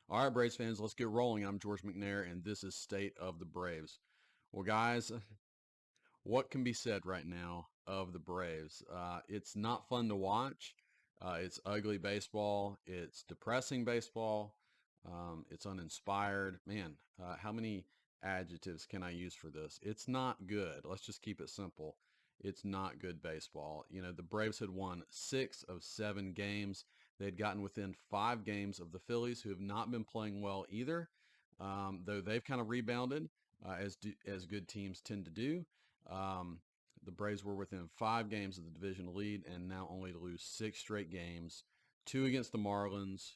All right, Braves fans, let's get rolling. I'm George McNair, and this is State of the Braves. Well, guys, what can be said right now of the Braves? It's not fun to watch. It's ugly baseball. It's depressing baseball. It's uninspired. Man, how many adjectives can I use for this? It's not good. Let's just keep it simple. It's not good baseball. You know, the Braves had won 6 of 7 games. They'd gotten within 5 games of the Phillies, who have not been playing well either, though they've kind of rebounded, as good teams tend to do. Um, the Braves were within 5 games of the division lead, and now only to lose 6 straight games. Two against the Marlins,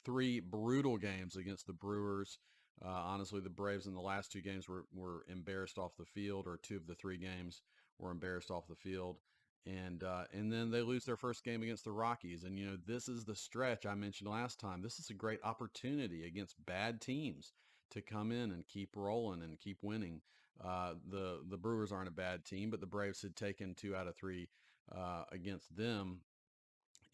3 brutal games against the Brewers. Honestly, the Braves in the last 2 games were embarrassed off the field, or 2 of the 3 games were embarrassed off the field. And then they lose their first game against the Rockies. And you know, this is the stretch I mentioned last time. This is a great opportunity against bad teams to come in and keep rolling and keep winning. The Brewers aren't a bad team, but the Braves had taken 2 out of 3 against them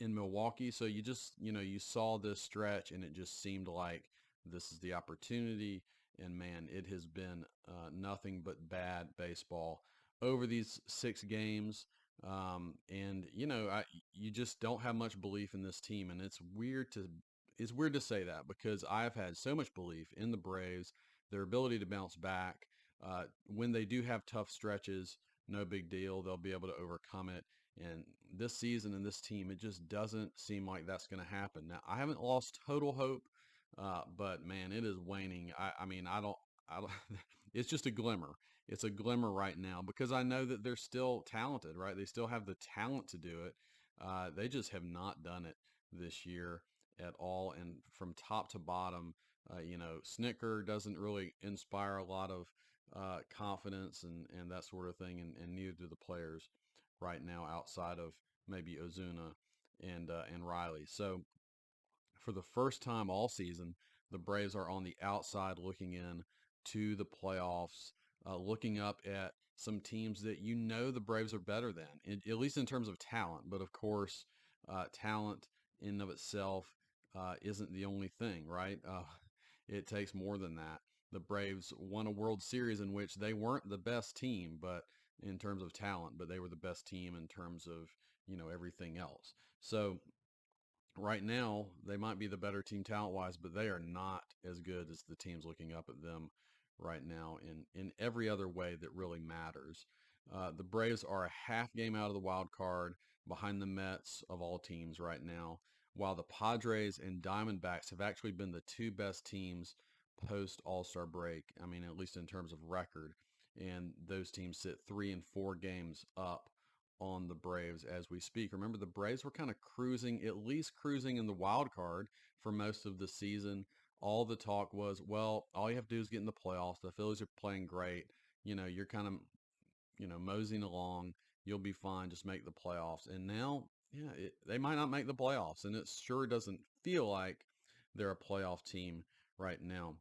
in Milwaukee. So you saw this stretch, and it just seemed like this is the opportunity. And man, it has been nothing but bad baseball over these 6 games. And you just don't have much belief in this team, and it's weird to say that because I've had so much belief in the Braves, their ability to bounce back. When they do have tough stretches, no big deal. They'll be able to overcome it. And this season and this team, it just doesn't seem like that's going to happen. Now, I haven't lost total hope, but man, it is waning. I mean, I don't, it's just a glimmer. It's a glimmer right now because I know that they're still talented, right? They still have the talent to do it. They just have not done it this year at all. And from top to bottom, Snicker doesn't really inspire a lot of confidence and that sort of thing, and neither do the players right now outside of maybe Ozuna and Riley. So for the first time all season, the Braves are on the outside looking in to the playoffs, looking up at some teams that the Braves are better than, at least in terms of talent. But of course, talent in and of itself isn't the only thing, right? It takes more than that. The Braves won a World Series in which they weren't the best team, but in terms of talent, but they were the best team in terms of everything else. So right now they might be the better team talent wise, but they are not as good as the teams looking up at them right now in every other way that really matters. The Braves are a half game out of the wild card behind the Mets of all teams right now, while the Padres and Diamondbacks have actually been the two best teams post All Star break. I mean, at least in terms of record. And those teams sit 3 and 4 games up on the Braves as we speak. Remember, the Braves were kind of cruising, at least cruising in the wild card for most of the season. All the talk was, well, all you have to do is get in the playoffs. The Phillies are playing great. You're kind of, moseying along. You'll be fine. Just make the playoffs. And now, yeah, they might not make the playoffs. And it sure doesn't feel like they're a playoff team right now.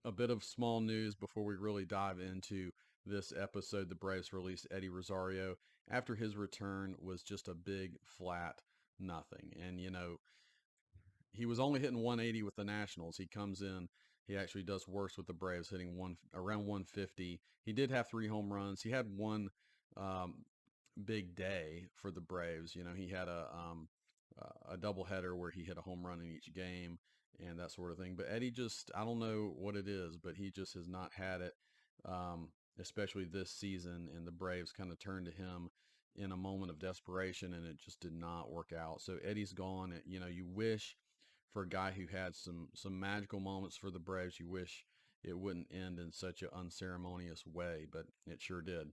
A bit of small news before we really dive into this episode. The Braves released Eddie Rosario after his return was just a big flat nothing. And he was only hitting 180 with the Nationals. He comes in, he actually does worse with the Braves, hitting around 150. He did have 3 home runs. He had one um, big day for the Braves. He had a doubleheader where he hit a home run in each game and that sort of thing. But Eddie just, I don't know what it is, but he just has not had it, um, especially this season. And the Braves kind of turned to him in a moment of desperation, and it just did not work out. So Eddie's gone. You wish for a guy who had some magical moments for the Braves, you wish it wouldn't end in such an unceremonious way, but it sure did.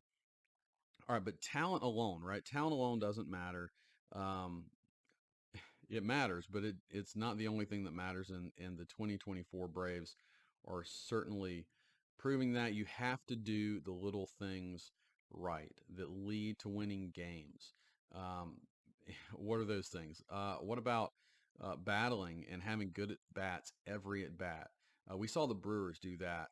All right, but talent alone, right? Talent alone doesn't matter. Um, it matters, but it's not the only thing that matters. And the 2024 Braves are certainly proving that you have to do the little things right that lead to winning games. Um, what are those things? What about battling and having good at bats every at bat? We saw the Brewers do that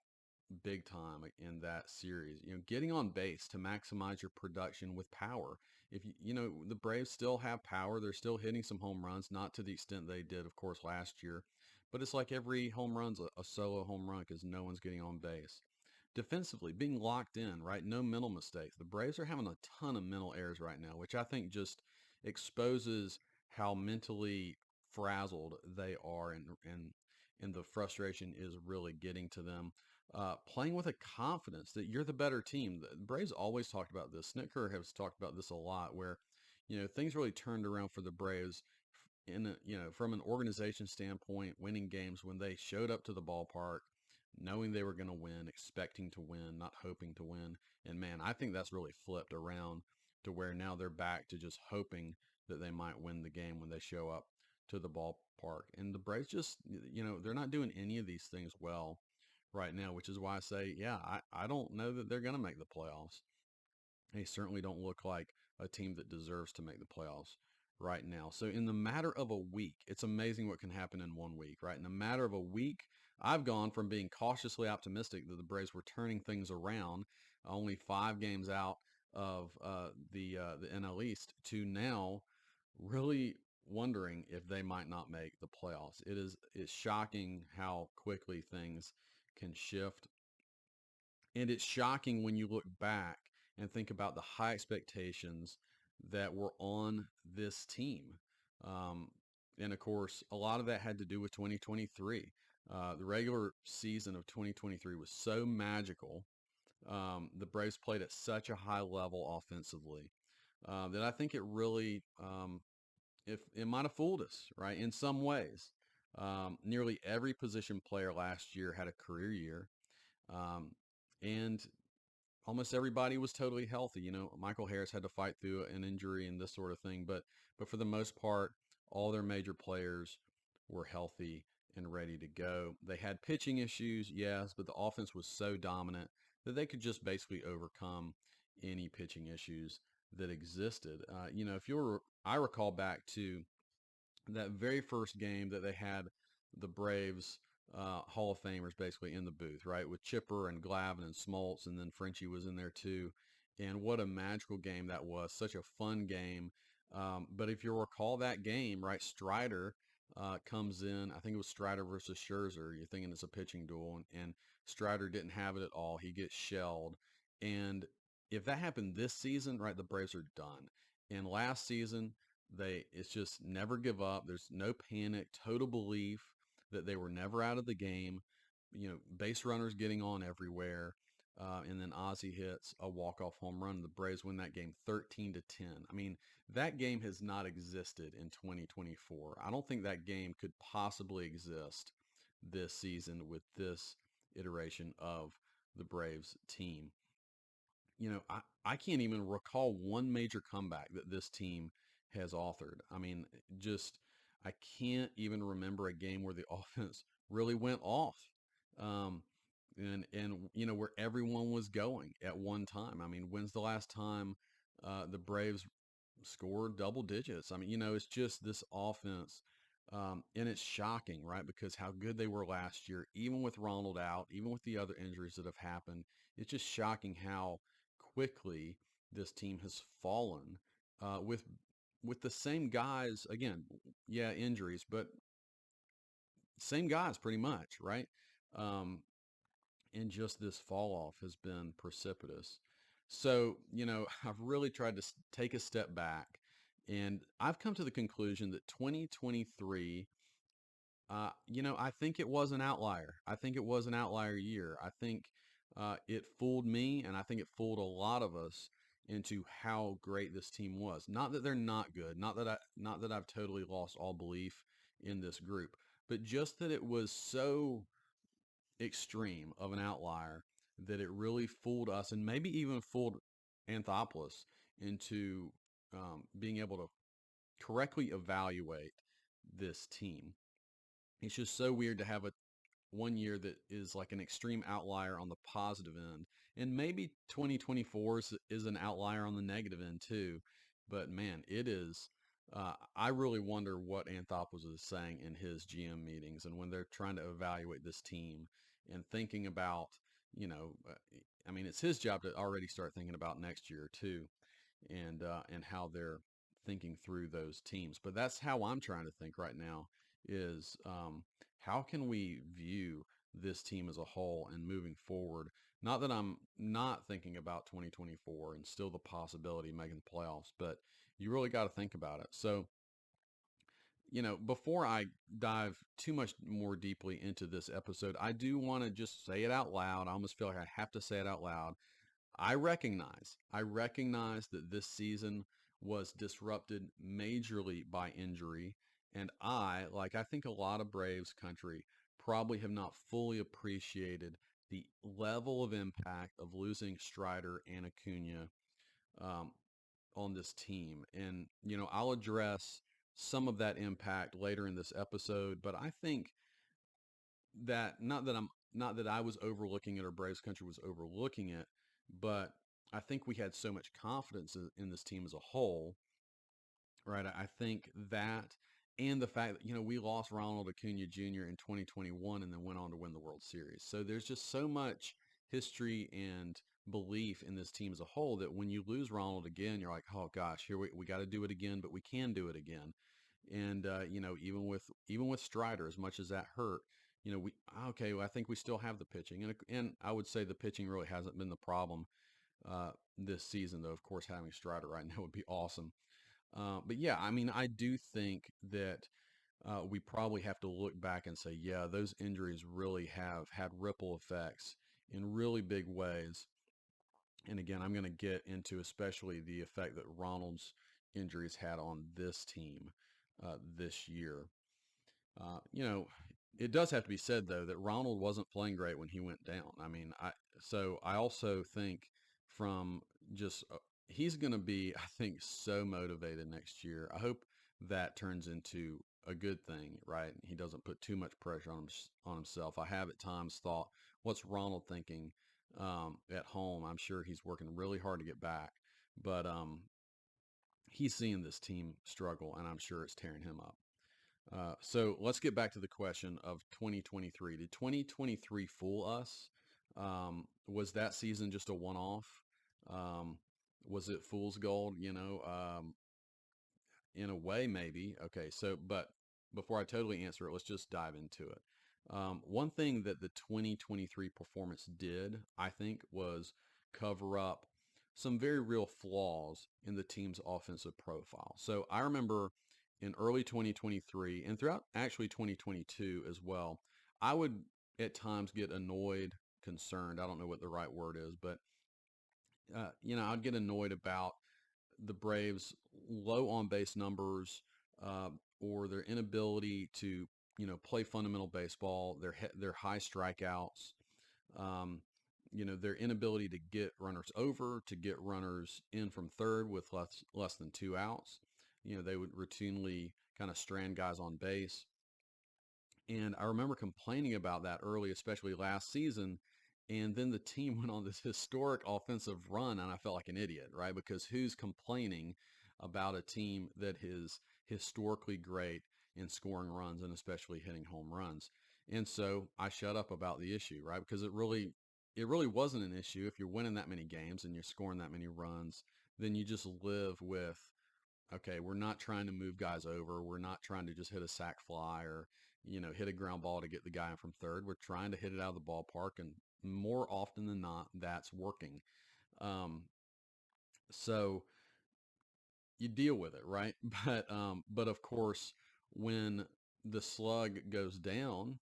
big time in that series. Getting on base to maximize your production with power. If the Braves still have power, they're still hitting some home runs, not to the extent they did, of course, last year, but it's like every home run's a solo home run because no one's getting on base. Defensively, being locked in, right? No mental mistakes. The Braves are having a ton of mental errors right now, which I think just exposes how mentally frazzled they are, and the frustration is really getting to them. Playing with a confidence that you're the better team. The Braves always talked about this. Snitker has talked about this a lot, where things really turned around for the Braves from an organization standpoint, winning games when they showed up to the ballpark, knowing they were going to win, expecting to win, not hoping to win. And man, I think that's really flipped around to where now they're back to just hoping that they might win the game when they show up to the ballpark. And the Braves just, they're not doing any of these things well right now, which is why I say, yeah, I don't know that they're going to make the playoffs. They certainly don't look like a team that deserves to make the playoffs right now. So, in the matter of a week, it's amazing what can happen in 1 week, right? In the matter of a week, I've gone from being cautiously optimistic that the Braves were turning things around, only 5 games out of the NL East, to now really wondering if they might not make the playoffs. It's shocking how quickly things can shift, and it's shocking when you look back and think about the high expectations that were on this team. Um, and of course, a lot of that had to do with 2023. The regular season of 2023 was so magical. The Braves played at such a high level offensively that I think it really, if it might have fooled us, right? In some ways, nearly every position player last year had a career year. Um, and almost everybody was totally healthy. Michael Harris had to fight through an injury and this sort of thing, but for the most part, all their major players were healthy and ready to go. They had pitching issues, yes, but the offense was so dominant that they could just basically overcome any pitching issues that existed. If I recall back to that very first game that they had the Braves Hall of Famers basically in the booth, right? With Chipper and Glavine and Smoltz, and then Frenchie was in there too. And what a magical game that was. Such a fun game. But if you recall that game, right, Strider comes in. I think it was Strider versus Scherzer. You're thinking it's a pitching duel, and Strider didn't have it at all. He gets shelled. And if that happened this season, right, the Braves are done. And last season, it's just never give up. There's no panic, total belief that they were never out of the game. Base runners getting on everywhere. And then Ozzie hits a walk-off home run. The Braves win that game 13-10. I mean, that game has not existed in 2024. I don't think that game could possibly exist this season with this iteration of the Braves team. I can't even recall one major comeback that this team has authored. I mean, just I can't even remember a game where the offense really went off. Um, and where everyone was going at one time. I mean, when's the last time the Braves scored double digits? I mean, it's just this offense. And it's shocking, right? Because how good they were last year, even with Ronald out, even with the other injuries that have happened, it's just shocking how quickly this team has fallen with the same guys again. Yeah, injuries, but same guys pretty much, right? Um, and just this fall off has been precipitous. So, I've really tried to take a step back, and I've come to the conclusion that 2023, I think it was an outlier. I think it was an outlier year. I think it fooled me, and I think it fooled a lot of us into how great this team was. Not that they're not good. Not that I've totally lost all belief in this group, but just that it was so extreme of an outlier that it really fooled us, and maybe even fooled Anthopoulos into being able to correctly evaluate this team. It's just so weird to have a one year that is like an extreme outlier on the positive end. And maybe 2024 is an outlier on the negative end too. But man, it is. I really wonder what Anthopoulos is saying in his GM meetings and when they're trying to evaluate this team and thinking about, you know, uh, I mean, it's his job to already start thinking about next year too, and how they're thinking through those teams. But that's how I'm trying to think right now. Is how can we view this team as a whole and moving forward? Not that I'm not thinking about 2024 and still the possibility of making the playoffs, but you really got to think about it. So, before I dive too much more deeply into this episode, I do want to just say it out loud. I almost feel like I have to say it out loud. I recognize that this season was disrupted majorly by injury, and I think a lot of Braves country probably have not fully appreciated the level of impact of losing Strider and Acuna um, on this team. And, I'll address some of that impact later in this episode, but I think that not that I was overlooking it or Braves country was overlooking it, but I think we had so much confidence in this team as a whole, right? I think that, and the fact that we lost Ronald Acuna Jr. in 2021 and then went on to win the World Series. So there's just so much history and belief in this team as a whole that when you lose Ronald again, you're like, oh gosh, here we got to do it again, but we can do it again. And even with Strider, as much as that hurt, we okay. Well, I think we still have the pitching, and I would say the pitching really hasn't been the problem this season. Though, of course, having Strider right now would be awesome. But yeah, I mean, I do think that we probably have to look back and say, yeah, those injuries really have had ripple effects in really big ways. And again, I'm going to get into especially the effect that Ronald's injuries had on this team this year. Uh, you know, it does have to be said though that Ronald wasn't playing great when he went down. I mean, I also think from just he's going to be, I think, so motivated next year. I hope that turns into a good thing, right? He doesn't put too much pressure on himself. I have at times thought, what's Ronald thinking at home? I'm sure he's working really hard to get back, but he's seeing this team struggle, and I'm sure it's tearing him up. So let's get back to the question of 2023. Did 2023 fool us? Was that season just a one-off? Um, was it fool's gold? In a way, maybe. Okay, so but before I totally answer it, let's just dive into it. One thing that the 2023 performance did, I think, was cover up some very real flaws in the team's offensive profile. So I remember in early 2023 and throughout actually 2022 as well, I would at times get annoyed, concerned. I don't know what the right word is, but I'd get annoyed about the Braves' low on base numbers uh, or their inability to play fundamental baseball, their high strikeouts, um, their inability to get runners over, to get runners in from third with less than two outs. They would routinely kind of strand guys on base. And I remember complaining about that early, especially last season. And then the team went on this historic offensive run, and I felt like an idiot, right? Because who's complaining about a team that is historically great in scoring runs and especially hitting home runs? And so I shut up about the issue, right? Because it really wasn't an issue. If you're winning that many games and you're scoring that many runs, then you just live with, okay, we're not trying to move guys over. We're not trying to just hit a sac fly or, hit a ground ball to get the guy in from third. We're trying to hit it out of the ballpark. And more often than not, that's working. Um, so you deal with it, right? But of course, when the slug goes down,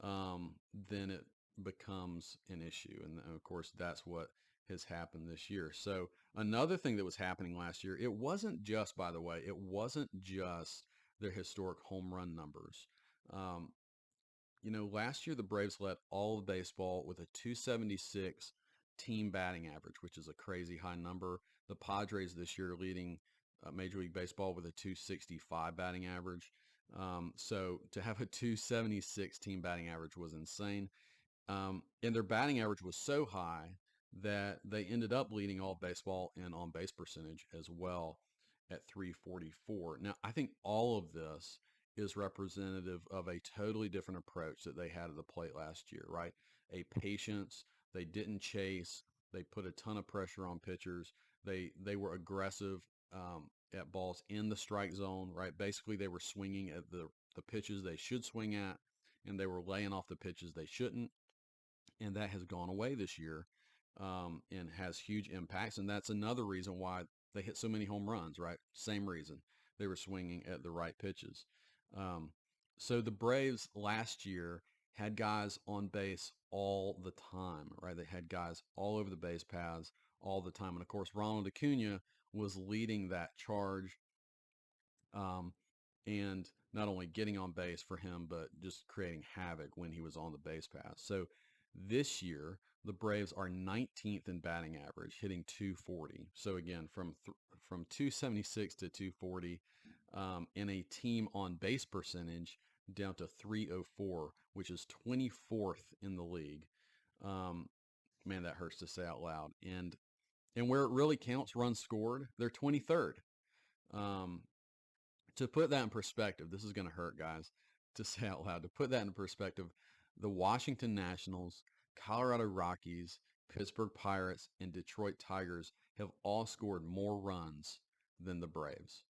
then it becomes an issue. And of course, that's what has happened this year. So another thing that was happening last year, it wasn't just, by the way, it wasn't just their historic home run numbers. Um, last year the Braves led all of baseball with a 276 team batting average, which is a crazy high number. The Padres this year leading Major League Baseball with a 265 batting average. So to have a 276 team batting average was insane. And their batting average was so high that they ended up leading all baseball in on base percentage as well at 344. Now, I think all of this is representative of a totally different approach that they had at the plate last year, right? A patience. They didn't chase. They put a ton of pressure on pitchers. They were aggressive at balls in the strike zone, right? Basically, they were swinging at the pitches they should swing at and they were laying off the pitches they shouldn't, and that has gone away this year, and has huge impacts. And that's another reason why they hit so many home runs. Right, same reason, they were swinging at the right pitches. Um, so the Braves last year had guys on base all the time. Right, they had guys all over the base paths all the time, and of course Ronald Acuna was leading that charge, um, and not only getting on base for him, but just creating havoc when he was on the base path. So this year, the Braves are 19th in batting average, hitting 240. So again, from 276 to 240, in a team on base percentage down to 304, which is 24th in the league. Um, Man, that hurts to say out loud. And where it really counts, runs scored, they're 23rd. Um, to put that in perspective, this is going to hurt, guys, to say out loud. To put that in perspective, the Washington Nationals, Colorado Rockies, Pittsburgh Pirates, and Detroit Tigers have all scored more runs than the Braves.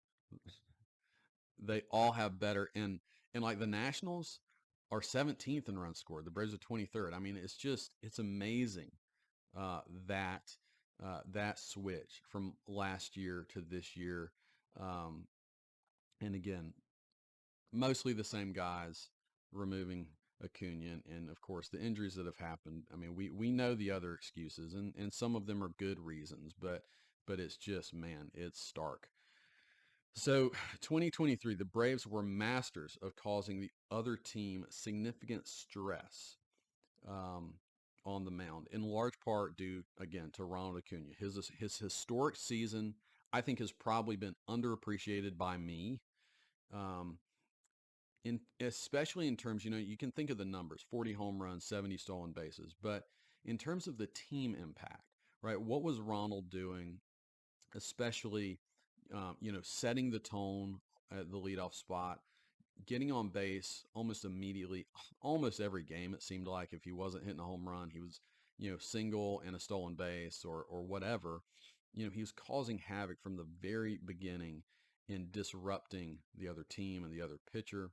They all have better, and like the Nationals are 17th in runs scored. The Braves are 23rd. I mean, it's amazing, uh, that that switch from last year to this year. Um, and again, mostly the same guys, removing Acuna, and of course the injuries that have happened. I mean, we know the other excuses, and some of them are good reasons, but it's just, man, it's stark. So 2023, the Braves were masters of causing the other team significant stress, um, on the mound, in large part due again to Ronald Acuna. His historic season, I think, has probably been underappreciated by me. Um, in especially in terms, you can think of the numbers: 40 home runs, 70 stolen bases, but in terms of the team impact, right? What was Ronald doing, especially, setting the tone at the leadoff spot, getting on base almost immediately, almost every game. It seemed like if he wasn't hitting a home run, he was, single and a stolen base, or whatever. He was causing havoc from the very beginning in disrupting the other team and the other pitcher,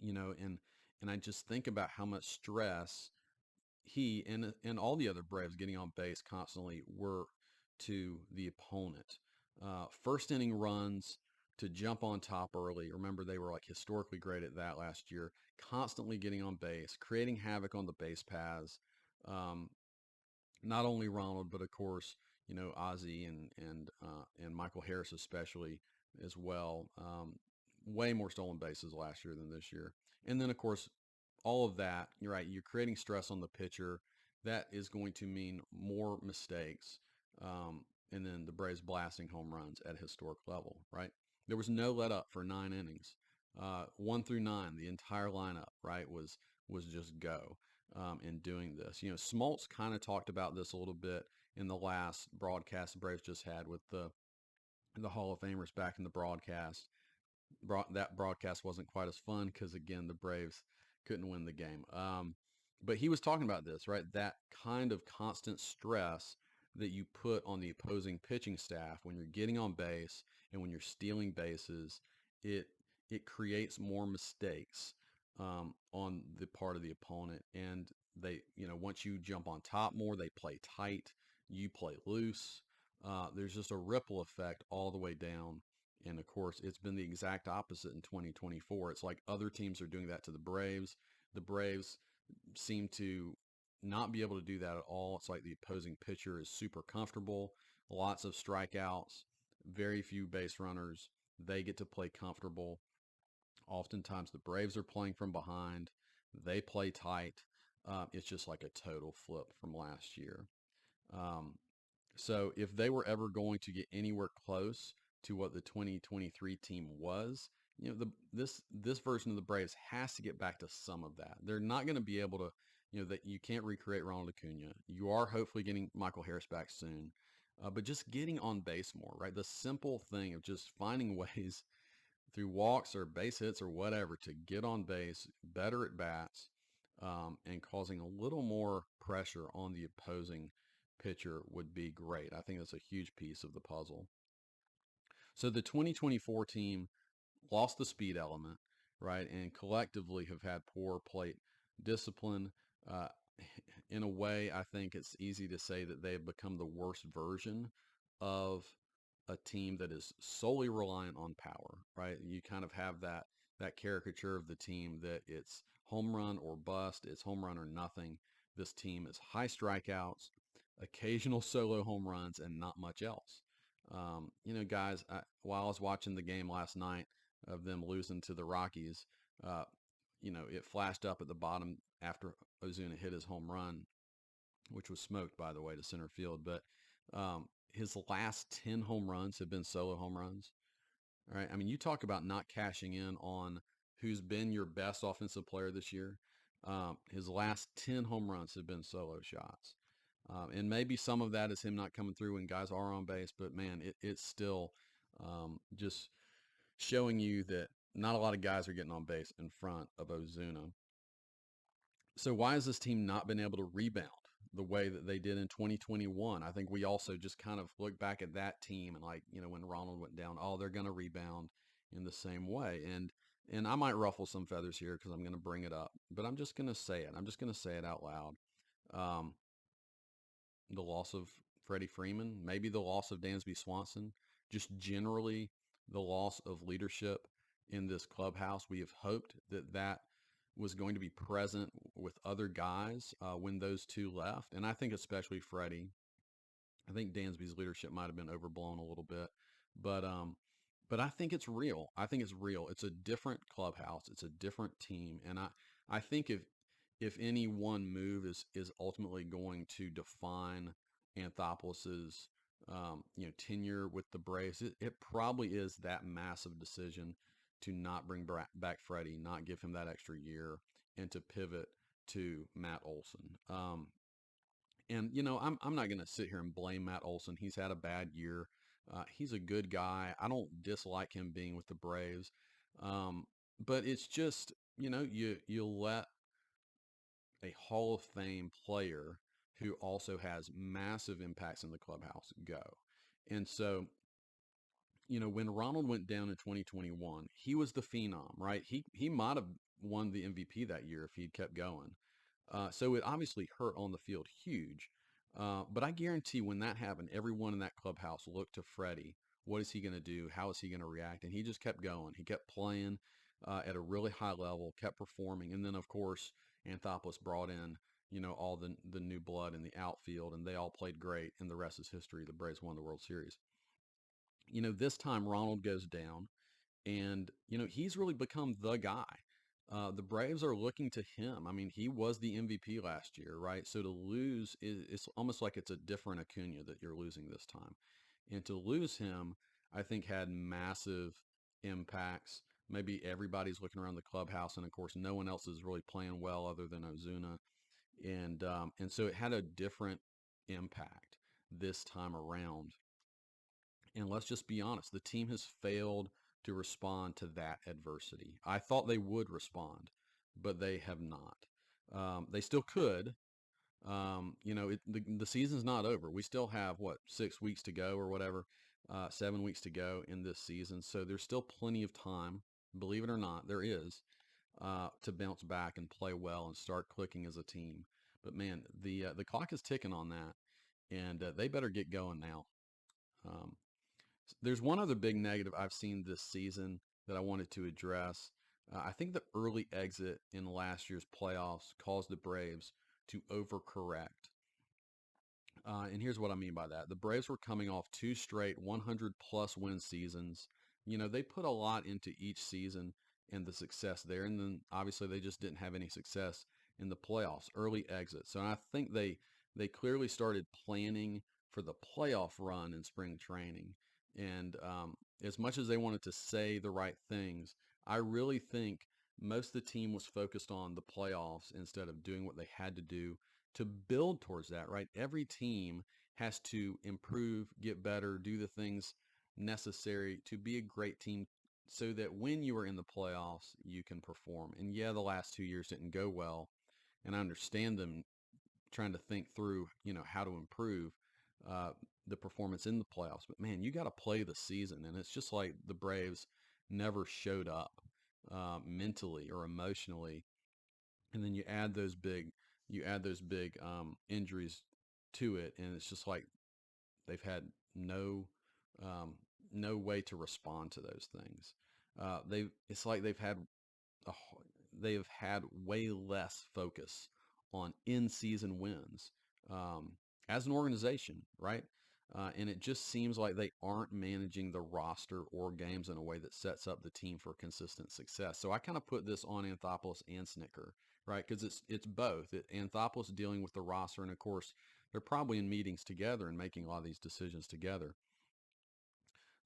and I just think about how much stress he and all the other Braves getting on base constantly were to the opponent. First inning runs to jump on top early. Remember, they were like historically great at that last year. Constantly getting on base, creating havoc on the base paths. Um, Not only Ronald, but of course, Ozzie and Michael Harris especially as well. Way more stolen bases last year than this year. And then of course, all of that, you're right, you're creating stress on the pitcher. That is going to mean more mistakes. And then the Braves blasting home runs at a historic level, right? There was no let up for 9 innings. 1 through 9, the entire lineup, right, was just go, in doing this. Smoltz kind of talked about this a little bit in the last broadcast the Braves just had with the Hall of Famers back in the broadcast. That broadcast wasn't quite as fun because again the Braves couldn't win the game. But he was talking about this, right? That kind of constant stress that you put on the opposing pitching staff when you're getting on base and when you're stealing bases, it it creates more mistakes, on the part of the opponent. And they, once you jump on top more, they play tight, you play loose. There's just a ripple effect all the way down. And of course, it's been the exact opposite in 2024. It's like other teams are doing that to the Braves. The Braves seem to not be able to do that at all. It's like the opposing pitcher is super comfortable, lots of strikeouts, very few base runners. They get to play comfortable. Oftentimes, the Braves are playing from behind. They play tight. It's just like a total flip from last year. Um, so if they were ever going to get anywhere close to what the 2023 team was, this version of the Braves has to get back to some of that. They're not going to be able to, that you can't recreate Ronald Acuna. You are hopefully getting Michael Harris back soon, but just getting on base more, right? The simple thing of just finding ways through walks or base hits or whatever to get on base, better at bats, and causing a little more pressure on the opposing pitcher would be great. I think that's a huge piece of the puzzle. So the 2024 team lost the speed element. right? And collectively have had poor plate discipline. Uh, in a way, I think it's easy to say that they have become the worst version of a team that is solely reliant on power, right? You kind of have that caricature of the team that it's home run or bust, it's home run or nothing. This team is high strikeouts, occasional solo home runs, and not much else. Guys, while I was watching the game last night of them losing to the Rockies, uh, it flashed up at the bottom after Ozuna hit his home run, which was smoked, by the way, to center field. But his last 10 home runs have been solo home runs. All right. I mean, you talk about not cashing in on who's been your best offensive player this year. His last 10 home runs have been solo shots. And maybe some of that is him not coming through when guys are on base, but man, it's still just showing you that not a lot of guys are getting on base in front of Ozuna. So why has this team not been able to rebound the way that they did in 2021? I think we also just kind of look back at that team and when Ronald went down, oh, they're going to rebound in the same way. And I might ruffle some feathers here because I'm going to bring it up, but I'm just going to say it. I'm just going to say it out loud. Um, the loss of Freddie Freeman, maybe the loss of Dansby Swanson, just generally the loss of leadership in this clubhouse. We have hoped that that was going to be present with other guys when those two left. And I think especially Freddie. I think Dansby's leadership might have been overblown a little bit, but I think it's real. I think it's real. It's a different clubhouse. It's a different team, and I think if any one move is ultimately going to define Anthopoulos' tenure with the Braves, it probably is that massive decision to not bring back Freddie, not give him that extra year, and to pivot to Matt Olson. And I'm not going to sit here and blame Matt Olson. He's had a bad year. He's a good guy. I don't dislike him being with the Braves, um, but it's just you let a Hall of Fame player who also has massive impacts in the clubhouse go. And so, when Ronald went down in 2021, he was the phenom, right? He might have won the MVP that year if he'd kept going. So it obviously hurt on the field huge. But I guarantee when that happened, everyone in that clubhouse looked to Freddie. What is he going to do? How is he going to react? And he just kept going. He kept playing at a really high level, kept performing. And then, of course, Anthopoulos brought in, all the new blood in the outfield, and they all played great. And the rest is history. The Braves won the World Series. This time Ronald goes down, and he's really become the guy. The Braves are looking to him. I mean, he was the MVP last year, right? So to lose is it's almost like it's a different Acuna that you're losing this time, and to lose him, I think had massive impacts. Maybe everybody's looking around the clubhouse, and of course, no one else is really playing well other than Ozuna, and so it had a different impact this time around. And let's just be honest, the team has failed to respond to that adversity. I thought they would respond, but they have not. They still could. The season's not over. We still have, what, 6 weeks to go or whatever, 7 weeks to go in this season. So there's still plenty of time, believe it or not, there is, to bounce back and play well and start clicking as a team. But man, the clock is ticking on that, and they better get going now. Um, there's one other big negative I've seen this season that I wanted to address. I think the early exit in last year's playoffs caused the Braves to overcorrect. And here's what I mean by that. The Braves were coming off two straight 100 plus win seasons. They put a lot into each season and the success there. And then obviously they just didn't have any success in the playoffs, early exit. So I think they clearly started planning for the playoff run in spring training. And as much as they wanted to say the right things, I really think most of the team was focused on the playoffs instead of doing what they had to do to build towards that, right? Every team has to improve, get better, do the things necessary to be a great team so that when you are in the playoffs, you can perform. And yeah, the last 2 years didn't go well. And I understand them trying to think through, how to improve uh, the performance in the playoffs. But man, you got to play the season. And it's just like the Braves never showed up. mentally or emotionally, and then you add those big injuries to it, and it's just like they've had no um, no way to respond to those things. It's like a, they've had way less focus on in-season wins um, as an organization, right? And it just seems like they aren't managing the roster or games in a way that sets up the team for consistent success. So I kind of put this on Anthopoulos and Snicker, right? Because it's both. Anthopoulos dealing with the roster, and of course they're probably in meetings together and making a lot of these decisions together.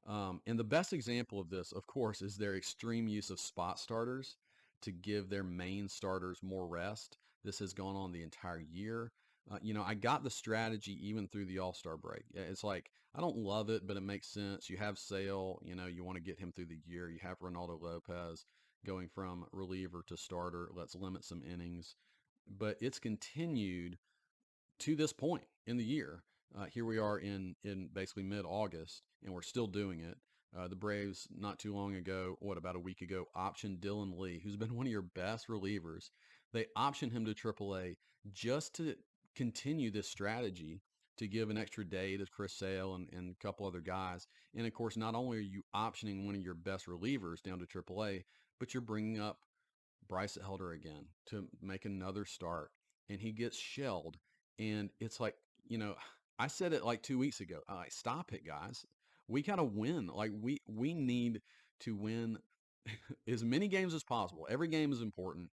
And the best example of this, of course, is their extreme use of spot starters to give their main starters more rest. This has gone on the entire year. I got the strategy even through the All-Star break. It's like, I don't love it, but it makes sense. You have Sale, you want to get him through the year. You have Ronaldo Lopez going from reliever to starter. Let's limit some innings. But it's continued to this point in the year. Here we are in basically mid-August, and we're still doing it. The Braves, not too long ago, about a week ago, optioned Dylan Lee, who's been one of your best relievers. They optioned him to AAA just to continue this strategy to give an extra day to Chris Sale and a couple other guys. And of course, not only are you optioning one of your best relievers down to AAA, but you're bringing up Bryce Elder again to make another start, and he gets shelled. And it's like, I said it like 2 weeks ago. I like, stop it, guys. We gotta win. Like we need to win as many games as possible. Every game is important.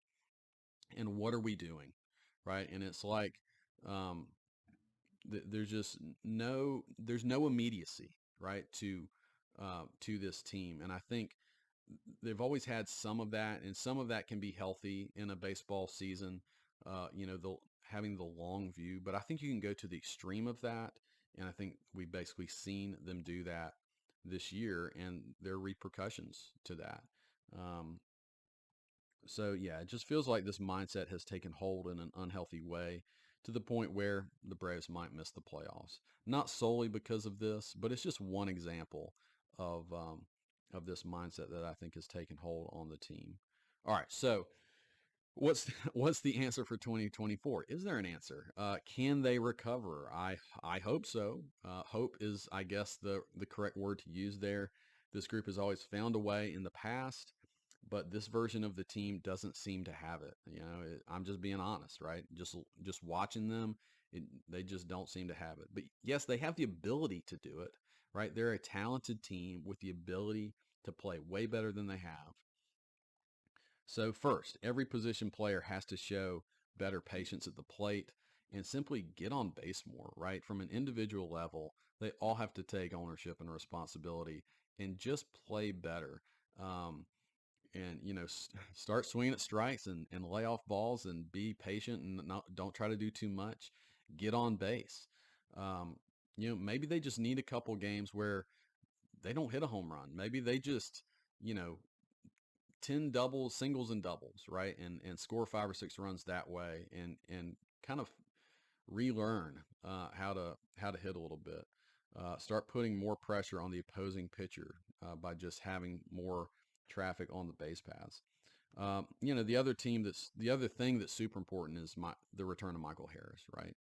And what are we doing, right? And it's like um, there's just there's no immediacy, right, to this team. And I think they've always had some of that, and some of that can be healthy in a baseball season. Having the long view, but I think you can go to the extreme of that, and I think we've basically seen them do that this year, and there are repercussions to that. Um, so yeah, it just feels like this mindset has taken hold in an unhealthy way to the point where the Braves might miss the playoffs. Not solely because of this, but it's just one example of this mindset that I think has taken hold on the team. All right, so what's the answer for 2024? Is there an answer? Can they recover? I hope so. Hope is, I guess, the correct word to use there. This group has always found a way in the past, but this version of the team doesn't seem to have it. I'm just being honest, right? Just watching them, they just don't seem to have it. But yes, they have the ability to do it, right? They're a talented team with the ability to play way better than they have. So first, every position player has to show better patience at the plate and simply get on base more, right? From an individual level, they all have to take ownership and responsibility and just play better. Um, and start swinging at strikes and lay off balls and be patient and don't try to do too much. Get on base. Um, maybe they just need a couple games where they don't hit a home run. Maybe they just, you know, 10 doubles, singles and doubles, right? And score 5 or 6 runs that way and kind of relearn how to hit a little bit. Start putting more pressure on the opposing pitcher by just having more traffic on the base paths. The other thing that's super important is the return of Michael Harris, right?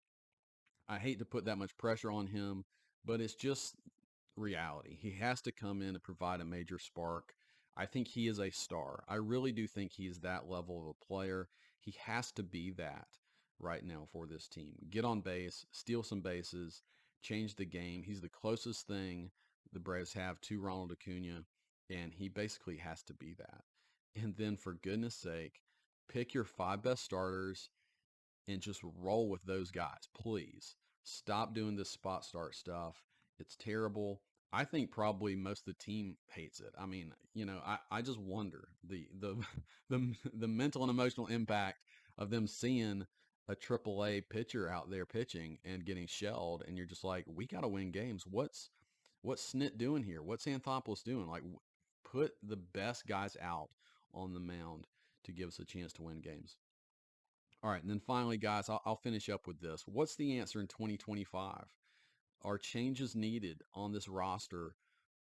I hate to put that much pressure on him, but it's just reality. He has to come in and provide a major spark. I think he is a star. I really do think he's that level of a player. He has to be that right now for this team. Get on base, steal some bases, change the game. He's the closest thing the Braves have to Ronald Acuna, and he basically has to be that. And then, for goodness sake, pick your 5 best starters and just roll with those guys, please. Stop doing this spot start stuff. It's terrible. I think probably most of the team hates it. I mean, I just wonder the the mental and emotional impact of them seeing a AAA pitcher out there pitching and getting shelled, and you're just like, we got to win games. What's Snit doing here? What's Anthopoulos doing? Like, put the best guys out on the mound to give us a chance to win games. All right, and then finally, guys, I'll finish up with this. What's the answer in 2025? Are changes needed on this roster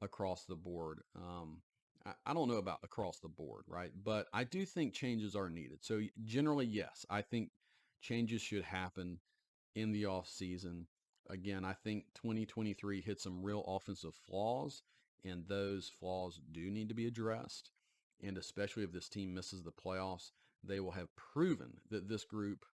across the board? I don't know about across the board, right? But I do think changes are needed. So generally, yes, I think changes should happen in the off season. Again, I think 2023 hit some real offensive flaws, and those flaws do need to be addressed. And especially if this team misses the playoffs, they will have proven that this group,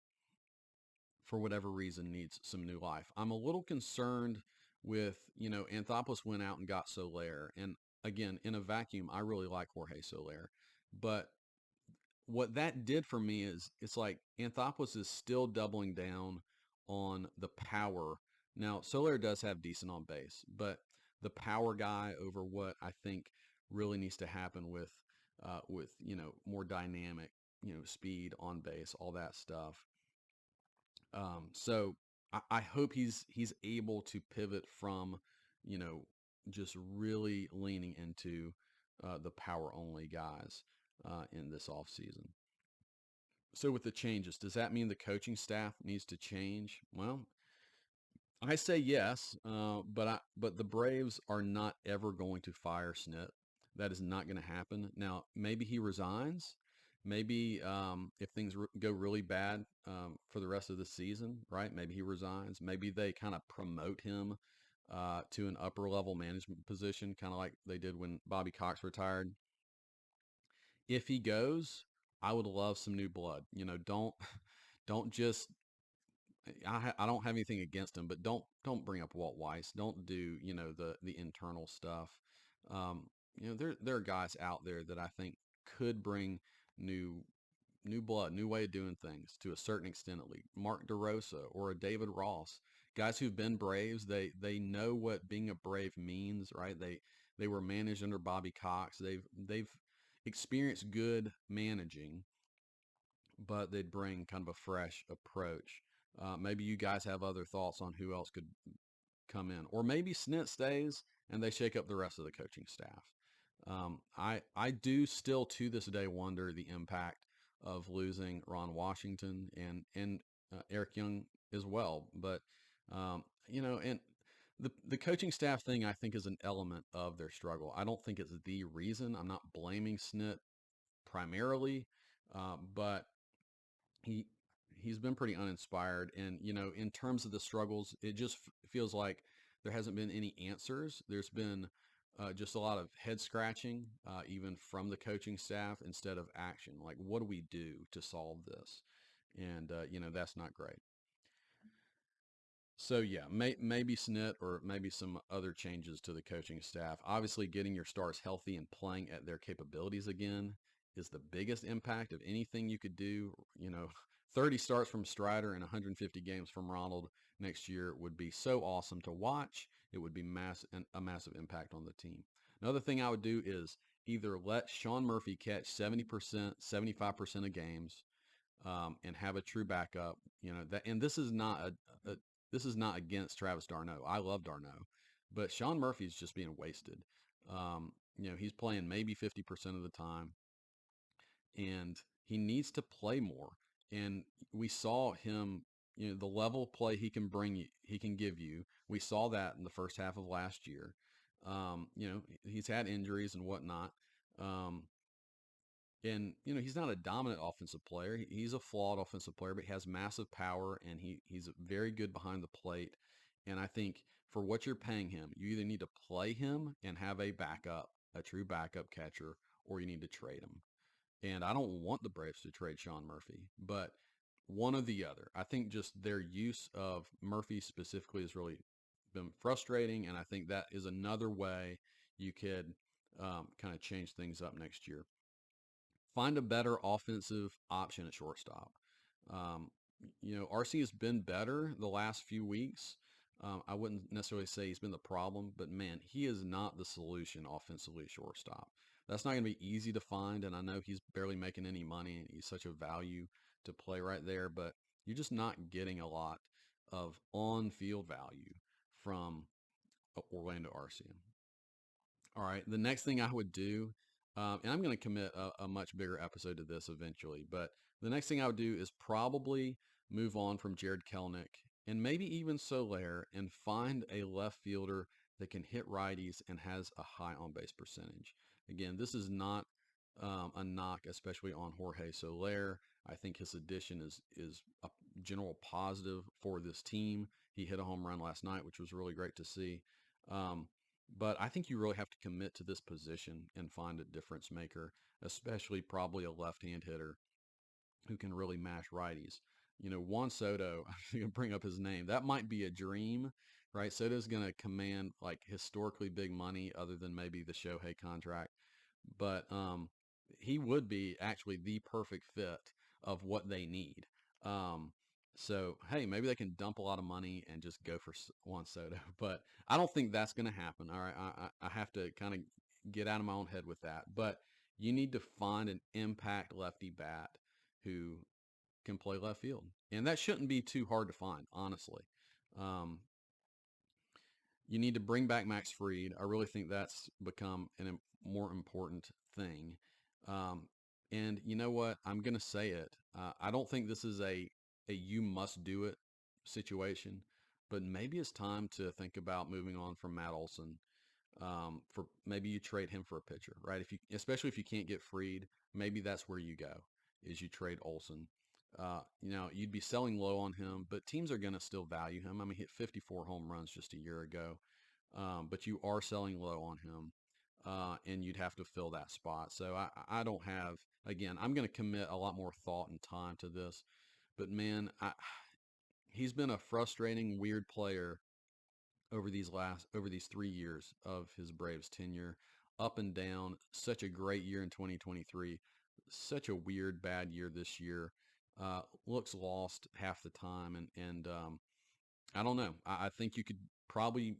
for whatever reason, needs some new life. I'm a little concerned with, Anthopoulos went out and got Soler. And again, in a vacuum, I really like Jorge Soler. But what that did for me is it's like Anthopoulos is still doubling down on the power. Now, Soler does have decent on base, but the power guy over what I think really needs to happen with more dynamic, speed on base, all that stuff. So I hope he's able to pivot from, you know, just really leaning into the power only guys in this offseason. So with the changes, does that mean the coaching staff needs to change? Well, I say yes, but the Braves are not ever going to fire Snit. That is not going to happen. Now, maybe he resigns. Maybe if things go really bad for the rest of the season, right? Maybe he resigns. Maybe they kind of promote him to an upper level management position, kind of like they did when Bobby Cox retired. If he goes, I would love some new blood. Don't just I don't have anything against him, but don't bring up Walt Weiss. Don't do the internal stuff. There are guys out there that I think could bring new new blood, new way of doing things to a certain extent at least. Mark DeRosa or a David Ross, guys who've been Braves. They know what being a Brave means, right? They were managed under Bobby Cox. They've experienced good managing, but they'd bring kind of a fresh approach. Maybe you guys have other thoughts on who else could come in, or maybe Snit stays and they shake up the rest of the coaching staff. I do still to this day wonder the impact of losing Ron Washington and Eric Young as well. But and the coaching staff thing I think is an element of their struggle. I don't think it's the reason. I'm not blaming Snit primarily, but he he's been pretty uninspired. And in terms of the struggles, it just feels like there hasn't been any answers. There's been just a lot of head scratching, even from the coaching staff, instead of action. Like, what do we do to solve this? And that's not great. So yeah, maybe Snit or maybe some other changes to the coaching staff. Obviously, getting your stars healthy and playing at their capabilities again is the biggest impact of anything you could do. 30 starts from Strider and 150 games from Ronald next year would be so awesome to watch. It would be a massive impact on the team. Another thing I would do is either let Sean Murphy catch 70%, 75% of games, and have a true backup. And this is not against Travis d'Arnaud. I love d'Arnaud, but Sean Murphy's just being wasted. He's playing maybe 50% of the time, and he needs to play more. And we saw him, the level of play he can bring you, he can give you. We saw that in the first half of last year. He's had injuries and whatnot. Um, and he's not a dominant offensive player. He's a flawed offensive player, but he has massive power and he's very good behind the plate. And I think for what you're paying him, you either need to play him and have a backup, a true backup catcher, or you need to trade him. And I don't want the Braves to trade Sean Murphy, but one or the other. I think just their use of Murphy specifically has really been frustrating, and I think that is another way you could kind of change things up next year. Find a better offensive option at shortstop. Um, RC has been better the last few weeks. I wouldn't necessarily say he's been the problem, but man, he is not the solution offensively at shortstop. That's not going to be easy to find, and I know he's barely making any money, and he's such a value to play right there, but you're just not getting a lot of on-field value from Orlando Arcia. All right. The next thing I would do, and I'm going to commit a much bigger episode to this eventually, but the next thing I would do is probably move on from Jared Kelnick and maybe even Soler and find a left fielder that can hit righties and has a high on base percentage. again, this is not a knock, especially on Jorge Soler. I think his addition is a general positive for this team. He hit a home run last night, which was really great to see. Um, but I think you really have to commit to this position and find a difference maker, especially probably a left-hand hitter who can really mash righties. Juan Soto, I'm going to bring up his name. That might be a dream, right? Soto's going to command like historically big money other than maybe the Shohei contract, but he would be actually the perfect fit of what they need. Um, so hey, maybe they can dump a lot of money and just go for Juan Soto, but I don't think that's going to happen. All right, I have to kind of get out of my own head with that. But you need to find an impact lefty bat who can play left field, and that shouldn't be too hard to find, honestly. Um, you need to bring back Max Fried. I really think that's become a more important thing. Um, and you know what? I'm going to say it. I don't think this is a you must do it situation, but maybe it's time to think about moving on from Matt Olson. For maybe you trade him for a pitcher, right? Especially if you can't get Fried, maybe that's where you go, is you trade Olson. You'd be selling low on him, but teams are going to still value him. I mean, he hit 54 home runs just a year ago, but you are selling low on him, and you'd have to fill that spot. So I don't have, again, I'm going to commit a lot more thought and time to this, but man, he's been a frustrating, weird player over these 3 years of his Braves tenure, up and down. Such a great year in 2023, such a weird bad year this year. Looks lost half the time, and I don't know. I think you could probably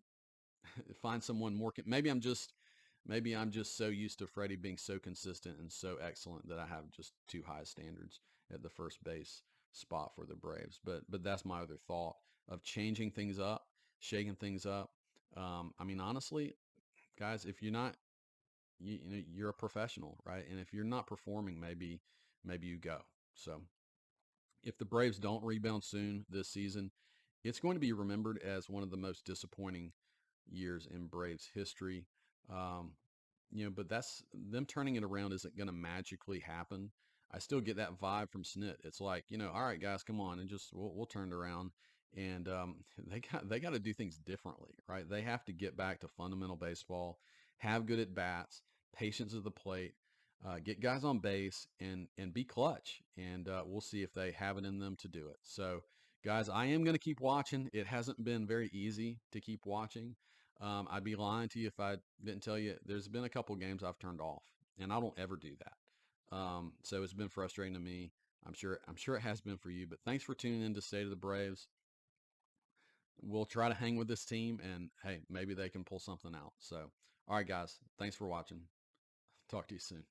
find someone more. Maybe I'm just so used to Freddie being so consistent and so excellent that I have just too high standards at the first base spot for the Braves. But that's my other thought of changing things up, shaking things up. I mean, honestly, guys, if you're not, you're a professional, right? And if you're not performing, maybe you go. So if the Braves don't rebound soon this season, it's going to be remembered as one of the most disappointing years in Braves history. Um, but that's them turning it around isn't going to magically happen. I still get that vibe from Snit. It's like, all right, guys, come on, and just we'll turn it around. And they got to do things differently, right? They have to get back to fundamental baseball, have good at bats, patience at the plate, get guys on base, and be clutch. And we'll see if they have it in them to do it. So, guys, I am going to keep watching. It hasn't been very easy to keep watching. I'd be lying to you if I didn't tell you there's been a couple games I've turned off, and I don't ever do that. So it's been frustrating to me. I'm sure it has been for you. But thanks for tuning in to State of the Braves. We'll try to hang with this team, and hey, maybe they can pull something out. So, all right, guys, thanks for watching. Talk to you soon.